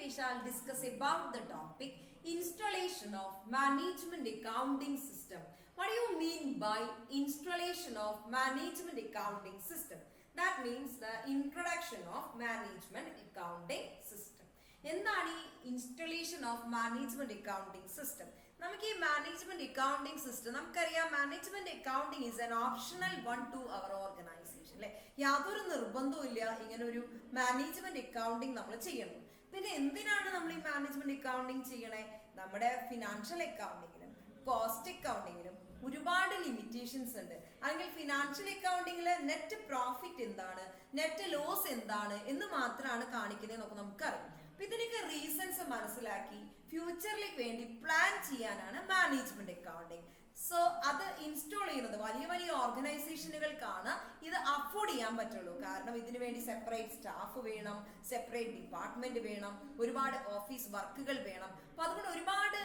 we shall discuss about the topic installation of management accounting system. What do you mean by installation of management accounting system? That means the introduction of management accounting system. എന്താണ് ഈ installation of management accounting system? നമുക്ക് ഈ management accounting system നമുക്കറിയാം, management accounting is an optional one to our organisation അല്ലെ. യാതൊരു നിർബന്ധവും ഇല്ല ഇങ്ങനെ ഒരു മാനേജ്മെന്റ് അക്കൗണ്ടിംഗ് നമ്മൾ ചെയ്യണം. പിന്നെ എന്തിനാണ് നമ്മൾ ഈ മാനേജ്മെന്റ് അക്കൗണ്ടിംഗ് ചെയ്യണേ? നമ്മുടെ ഫിനാൻഷ്യൽ അക്കൗണ്ടിങ്ങിലും കോസ്റ്റ് അക്കൗണ്ടിങ്ങിലും ഒരുപാട് ലിമിറ്റേഷൻസ് ഉണ്ട്. അല്ലെങ്കിൽ ഫിനാൻഷ്യൽ അക്കൗണ്ടിങ്ങിൽ നെറ്റ് പ്രോഫിറ്റ് എന്താണ്, നെറ്റ് ലോസ് എന്താണ് എന്ന് മാത്രമാണ് കാണിക്കുന്നത് നമുക്കറിയാം. അപ്പൊ ഇതിനൊക്കെ റീസൺസ് മനസ്സിലാക്കി ഫ്യൂച്ചറിലേക്ക് വേണ്ടി പ്ലാൻ ചെയ്യാനാണ് മാനേജ്മെന്റ് അക്കൗണ്ടിങ്. സോ അത് ഇൻസ്റ്റാൾ ചെയ്യുന്നത് വലിയ വലിയ ഓർഗനൈസേഷനുകൾക്കാണ് ഇത് അഫോർഡ് ചെയ്യാൻ പറ്റുള്ളൂ. കാരണം ഇതിനു വേണ്ടി സെപ്പറേറ്റ് സ്റ്റാഫ് വേണം, സെപ്പറേറ്റ് ഡിപ്പാർട്ട്മെന്റ് വേണം, ഒരുപാട് ഓഫീസ് വർക്കുകൾ വേണം. അപ്പൊ അതുകൊണ്ട് ഒരുപാട്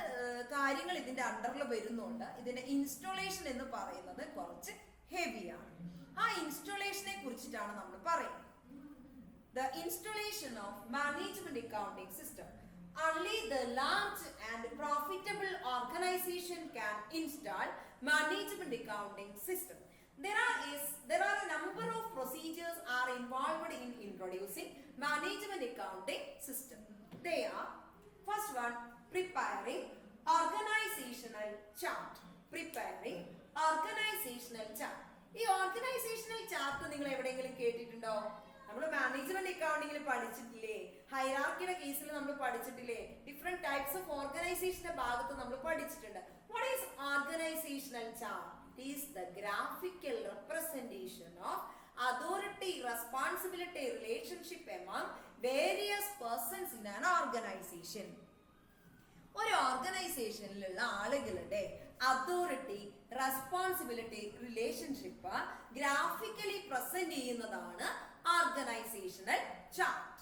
കാര്യങ്ങൾ ഇതിന്റെ അണ്ടറിൽ വരുന്നുണ്ട്. ഇതിന്റെ ഇൻസ്റ്റാളേഷൻ എന്ന് പറയുന്നത് കുറച്ച് ഹെവിയാണ്. ആ ഇൻസ്റ്റാളേഷനെ കുറിച്ചിട്ടാണ് നമ്മൾ പറയുന്നത്. The installation of management accounting system. Only the large and profitable organization can install management accounting system. There are a number of procedures are involved in introducing management accounting system. They are, first one, preparing organizational chart. Preparing organizational chart. ഈ organisational chart നിങ്ങൾ എവിടെയെങ്കിലും കേട്ടിട്ടുണ്ടോ? നമ്മൾ management അക്കൗണ്ടിങ്ങിൽ പഠിച്ചിട്ടില്ലേ? ഹൈറാർക്കിയുടെ കേസിൽ നമ്മൾ പഠിച്ചിട്ടില്ലേ? Different types of ഓർഗനൈസേഷന്റെ ഭാഗത്ത് നമ്മൾ പഠിച്ചിട്ടുണ്ട്. What is organisational chart? It is the graphical representation of authority responsibility relationship among various persons in an organisation. ഒരു ഓർഗനൈസേഷനിലുള്ള ആളുകളുടെ authority responsibility relationship graphically present ചെയ്യുന്നതാണ് organizational chart.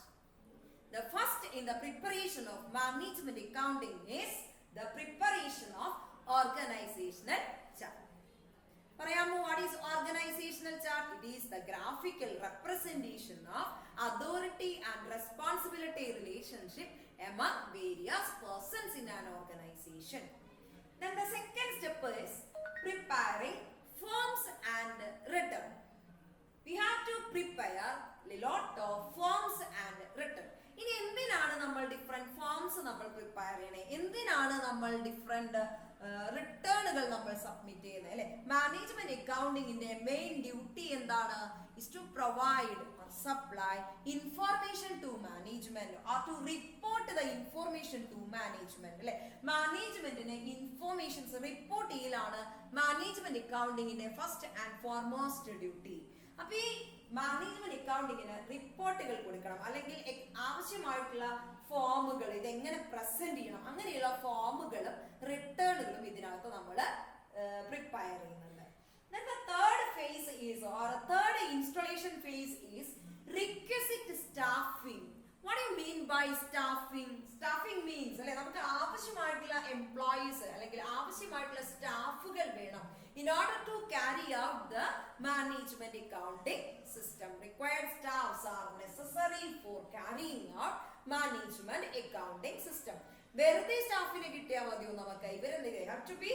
The first in the preparation of management accounting is the preparation of organizational chart. Parayamo, what is organizational chart? It is the graphical representation of authority and responsibility relationship among various persons in an organization. Then the second step is preparing forms and return. We have to prepare a lot of forms and return. ഇനി എന്തിനാണ് നമ്മൾ different forms നമ്മൾ prepare ചെയ്യണേ? എന്തിനാണ് നമ്മൾ different റിട്ടേണുകൾ നമ്മൾ submit ചെയ്യുന്നത് അല്ലെ? മാനേജ്മെന്റ് അക്കൗണ്ടിങ്ങിന്റെ മെയിൻ ഡ്യൂട്ടി എന്താണ്? Is to provide or supply information to management or to report the information to management അല്ലെ? മാനേജ്മെന്റിന് ഇൻഫോർമേഷൻസ് റിപ്പോർട്ട് ചെയ്യലാണ് മാനേജ്മെന്റ് അക്കൗണ്ടിങ്ങിന്റെ ഫസ്റ്റ് ആൻഡ് ഫോർമോസ്റ്റ് ഡ്യൂട്ടി. അപ്പൊ ഈ മാനേജ്മെന്റ് അക്കൗണ്ടിങ്ങിന് റിപ്പോർട്ടുകൾ കൊടുക്കണം, അല്ലെങ്കിൽ ആവശ്യമായിട്ടുള്ള ഫോമുകൾ ഇതെങ്ങനെ പ്രസന്റ് ചെയ്യണം, അങ്ങനെയുള്ള ഫോമുകളും റിട്ടേണുകളും ഇതിനകത്ത് നമ്മൾ പ്രിപ്പയർ ചെയ്യുന്നുണ്ട്. Then the third phase is, or a third installation phase is requisite staffing. What do you mean by staffing? Staffing means അല്ലെ, നമുക്ക് ആവശ്യമായിട്ടുള്ള എംപ്ലോയീസ് അല്ലെങ്കിൽ ആവശ്യമായിട്ടുള്ള സ്റ്റാഫുകൾ വേണം. In order to carry out the management accounting system, required staffs are necessary for carrying out management accounting system. വെറുതെ സ്റ്റാഫിനെ കിട്ടിയാൽ മതിയോ നമുക്ക്? ഇവരെന്ത് have to be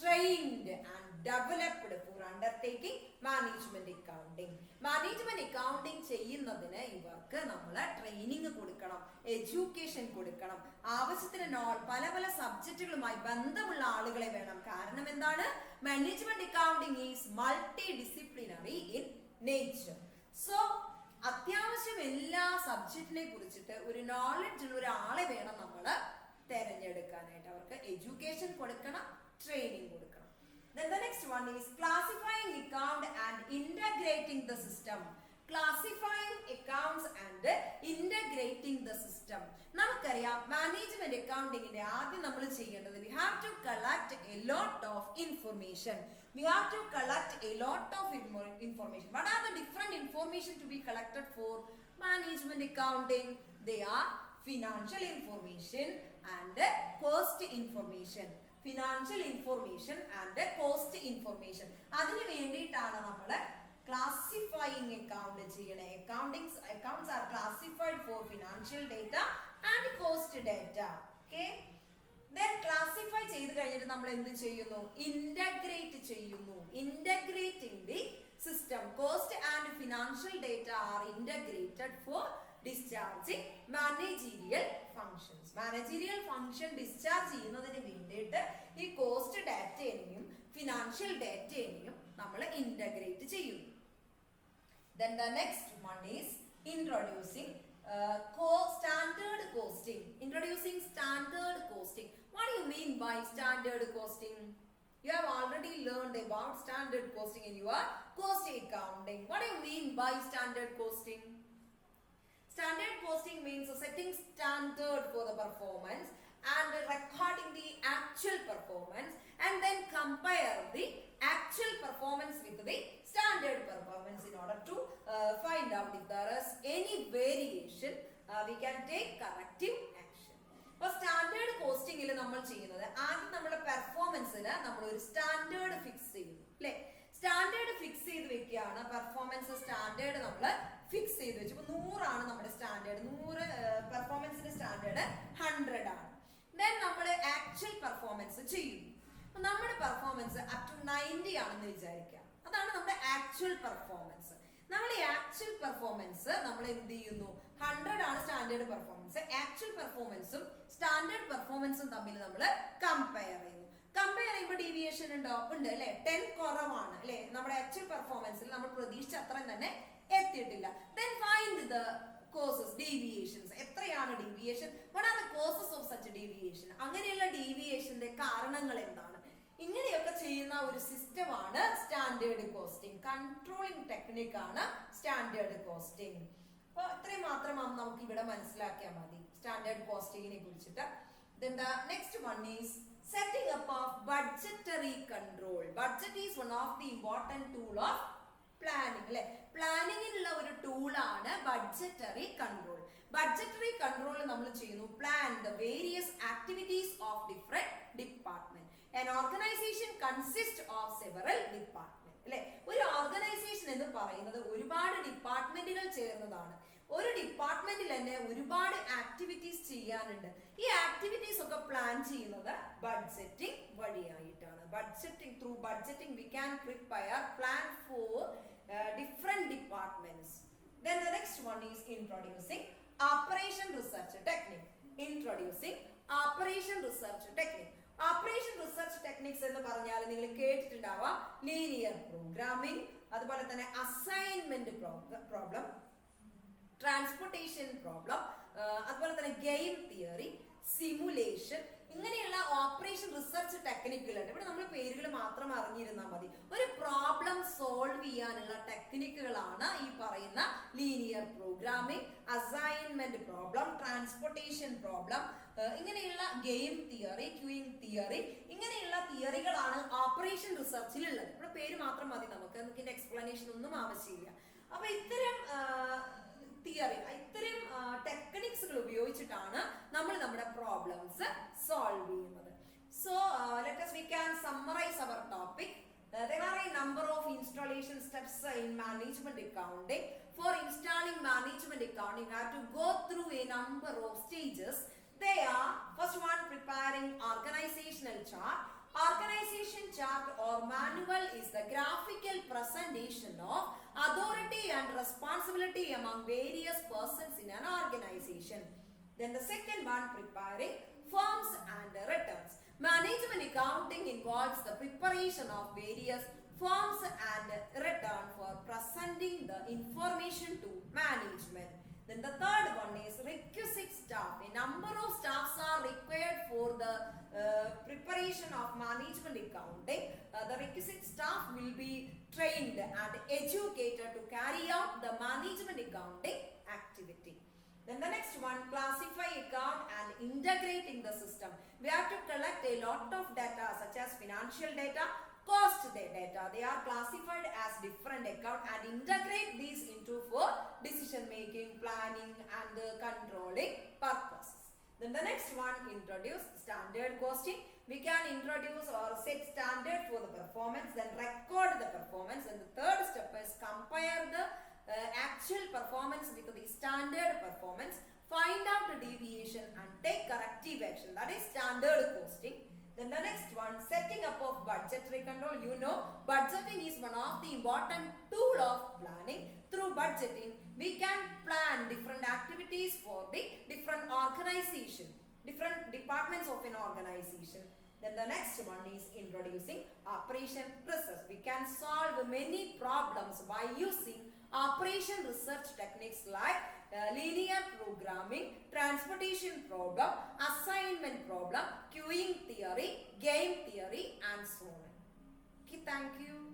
trained and developed for undertaking management accounting. Management accounting ചെയ്യുന്നതിന് ഇവർക്ക് നമ്മൾ training കൊടുക്കണം, എഡ്യൂക്കേഷൻ കൊടുക്കണം, ആവശ്യത്തിന് പല പല സബ്ജക്റ്റുകളുമായി ബന്ധമുള്ള ആളുകളെ വേണം. കാരണം എന്താണ്? Management accounting is multi disciplinary in nature. So അത്യാവശ്യം എല്ലാ സബ്ജക്റ്റിനെ കുറിച്ചിട്ട് ഒരു നോളജ് ഉള്ള ഒരാളെ വേണം നമ്മൾ തെരഞ്ഞെടുക്കാനായിട്ട്. അവർക്ക് എഡ്യൂക്കേഷൻ കൊടുക്കണം, ട്രെയിനിങ് കൊടുക്കണം. Then the next one is classifying account and integrating the system. Classifying accounts and integrating the system. നമുക്കറിയാം മാനേജ്മെന്റ് അക്കൗണ്ടിങ്ങിന്റെ ആദ്യം നമ്മൾ ചെയ്യേണ്ടത് we have to collect a lot of information. We have to collect a lot of information. What are the different information to be collected for management accounting? They are financial information and cost information. Financial information and cost information. അതിന് വേണ്ടിയിട്ടാണ് നമ്മൾ classifying account ചെയ്യണേ. Accounts are classified for financial data and cost data. Okay. Then classify ചെയ്തു കഴിഞ്ഞിട്ട് നമ്മൾ എന്ത് ചെയ്യുന്നു? Integrate ചെയ്യുന്നു. Integrating the system. Cost and financial data are integrated for discharging managerial functions. Managerial function discharge ചെയ്യുന്നതിന് വേണ്ടിയിട്ട് ഈ കോസ്റ്റ് ഡാറ്റയെയും ഫിനാൻഷ്യൽ ഡാറ്റയെയും നമ്മൾ ഇന്റഗ്രേറ്റ് ചെയ്യുന്നു. Then the next one is introducing standard costing. Introducing standard costing. What do you mean by standard costing? You have already learned about standard costing in your cost accounting. What do you mean by standard costing? Standard costing means setting standard for the performance and recording the actual performance and then compare the actual performance with the standard performance in order to find out if there is any variation. We can take corrective action. അപ്പോൾ standard കോസ്റ്റിംഗിൽ നമ്മൾ ചെയ്യുന്നത് ആദ്യം നമ്മുടെ പെർഫോമൻസിന് നമ്മൾ ഒരു standard fix ചെയ്യുന്നു അല്ലേ. Standard fix ചെയ്ത് വെക്കുകയാണ്. പെർഫോമൻസ് സ്റ്റാൻഡേർഡ് നമ്മൾ ഫിക്സ് ചെയ്ത് വെച്ചു. ഇപ്പൊ 100 നമ്മുടെ സ്റ്റാൻഡേർഡ്. 100 പെർഫോമൻസിന്റെ സ്റ്റാൻഡേർഡ് 100 ആണ്. ദെൻ നമ്മൾ ആക്ച്വൽ പെർഫോമൻസ് ചെയ്യും. അപ്പൊ നമ്മുടെ പെർഫോമൻസ് അപ് ടു 90 ആണെന്ന് വിചാരിക്കാം. അതാണ് നമ്മുടെ ആക്ച്വൽ പെർഫോമൻസ്. നമ്മൾ ഈ ആക്ച്വൽ പെർഫോമൻസ് നമ്മൾ എന്ത് ചെയ്യുന്നു? 100 ആണ് സ്റ്റാൻഡേർഡ് പെർഫോമൻസ്. ആക്ച്വൽ പെർഫോമൻസും സ്റ്റാൻഡേർഡ് പെർഫോമൻസും തമ്മിൽ നമ്മൾ കമ്പയർ ചെയ്യുന്നു. കമ്പയർ ചെയ്യുമ്പോൾ ഡീവിയേഷൻ ഉണ്ടോ? ഉണ്ട് അല്ലെ. 10 കുറവാണ് അല്ലെ. നമ്മുടെ ആക്ച്വൽ പെർഫോമൻസിൽ നമ്മൾ പ്രതീക്ഷിച്ച അത്രയും തന്നെ എത്തിയിട്ടില്ല. Then find the causes, deviations. എത്രയാണ് deviation? What are the causes of such deviation? അങ്ങനെയുള്ള ഡീവിയേഷന്റെ കാരണങ്ങൾ എന്താണ്? ഇങ്ങനെയൊക്കെ ചെയ്യുന്ന ഒരു സിസ്റ്റമാണ് സ്റ്റാൻഡേർഡ് കോസ്റ്റിംഗ്. കൺട്രോളിംഗ് ടെക്നിക് ആണ് സ്റ്റാൻഡേർഡ് കോസ്റ്റിംഗ്. അപ്പോൾ ഇത്രയും മാത്രം നമുക്ക് ഇവിടെ മനസ്സിലാക്കിയാൽ മതി സ്റ്റാൻഡേർഡ് കോസ്റ്റിംഗിനെ കുറിച്ചിട്ട്. Then the next one is setting up of budgetary control. Budget is one of the important tool of planning അല്ലെ. പ്ലാനിങ്ങിനുള്ള ഒരു ടൂളാണ് ബഡ്ജറ്ററി കൺട്രോൾ. ബഡ്ജറ്ററി കൺട്രോൾ നമ്മൾ ചെയ്യുന്നു plan the various activities of different department. An organization consists of several departments. അല്ലെ. ഒരു organisation എന്ന് പറയുന്നത് ഒരുപാട് ഡിപ്പാർട്ട്മെന്റുകൾ ചേർന്നതാണ്. ഒരു ഡിപ്പാർട്ട്മെന്റിൽ തന്നെ ഒരുപാട് ആക്ടിവിറ്റീസ് ചെയ്യാനുണ്ട്. ഈ ആക്ടിവിറ്റീസ് ഒക്കെ പ്ലാൻ ചെയ്യുന്നത് ബഡ്ജറ്റിംഗ് വഴിയായിട്ടാണ്. Budgeting through budgeting we can prepare plan for different departments. Then the next one is introducing operation research technique. Introducing operation research technique. Operation research techniques എന്ന് പറഞ്ഞാൽ നിങ്ങൾ കേട്ടിട്ടുണ്ടാവാം. ലീനിയർ പ്രോഗ്രാമിംഗ്, അതുപോലെ തന്നെ assignment problem, transportation problem, അതുപോലെ തന്നെ game theory, simulation, ഇങ്ങനെയുള്ള operation research ടെക്നിക്കുകളുണ്ട്. ഇവിടെ നമ്മൾ പേരുകൾ മാത്രം അറിഞ്ഞിരുന്നാൽ മതി. ഒരു പ്രോബ്ലം സോൾവ് ചെയ്യാനുള്ള ടെക്നിക്കുകളാണ് ഈ പറയുന്ന linear programming, assignment problem, transportation problem, ഇങ്ങനെയുള്ള ഗെയിം തിയറി, ക്യൂയിങ് തിയറി, ഇങ്ങനെയുള്ള തിയറികളാണ് ഓപ്പറേഷൻ റിസർച്ചിലുള്ളത്. ഇവിടെ പേര് മാത്രം മതി നമുക്ക്. ഇതിന്റെ എക്സ്പ്ലനേഷൻ ഒന്നും ആവശ്യമില്ല. അപ്പൊ ഇത്തരം തിയറി, ഇത്തരം ടെക്നിക്സുകൾ ഉപയോഗിച്ചിട്ടാണ് നമ്മൾ നമ്മുടെ പ്രോബ്ലംസ് സോൾവ് ചെയ്യുന്നത്. So we can summarize our topic. There are a number of installation steps in management accounting. For installing management accounting, you have to go through a number of stages. They are, first one, preparing organizational chart. Organization chart or manual is the graphical presentation of authority and responsibility among various persons in an organization. Then the second one, preparing forms and returns. Management accounting involves the preparation of various forms and return for presenting the information to management. Then the third one is requisite staff. A number of staffs are required for the preparation of management accounting. The requisite staff will be trained and educated to carry out the management accounting activity. Then the next one, classify account and integrating the system. We have to collect a lot of data such as financial data, cost data. They are classified as different account and integrate these into for decision making, planning and controlling purposes. The Then the next one, introduce standard costing. We can introduce or set standard for the performance, then record the performance. And the third step is compare the actual performance with the standard performance, find out the deviation and take corrective action. That is standard costing. Then the next one, setting up of budgetary control. You know, budgeting is one of the important tool of planning. Through budgeting, we can plan different activities for the different organization, different departments of an organization. Then the next one is introducing operation research. We can solve many problems by using operation research techniques like linear programming, transportation problem, assignment problem, queuing theory, game theory and so on. Okay, thank you.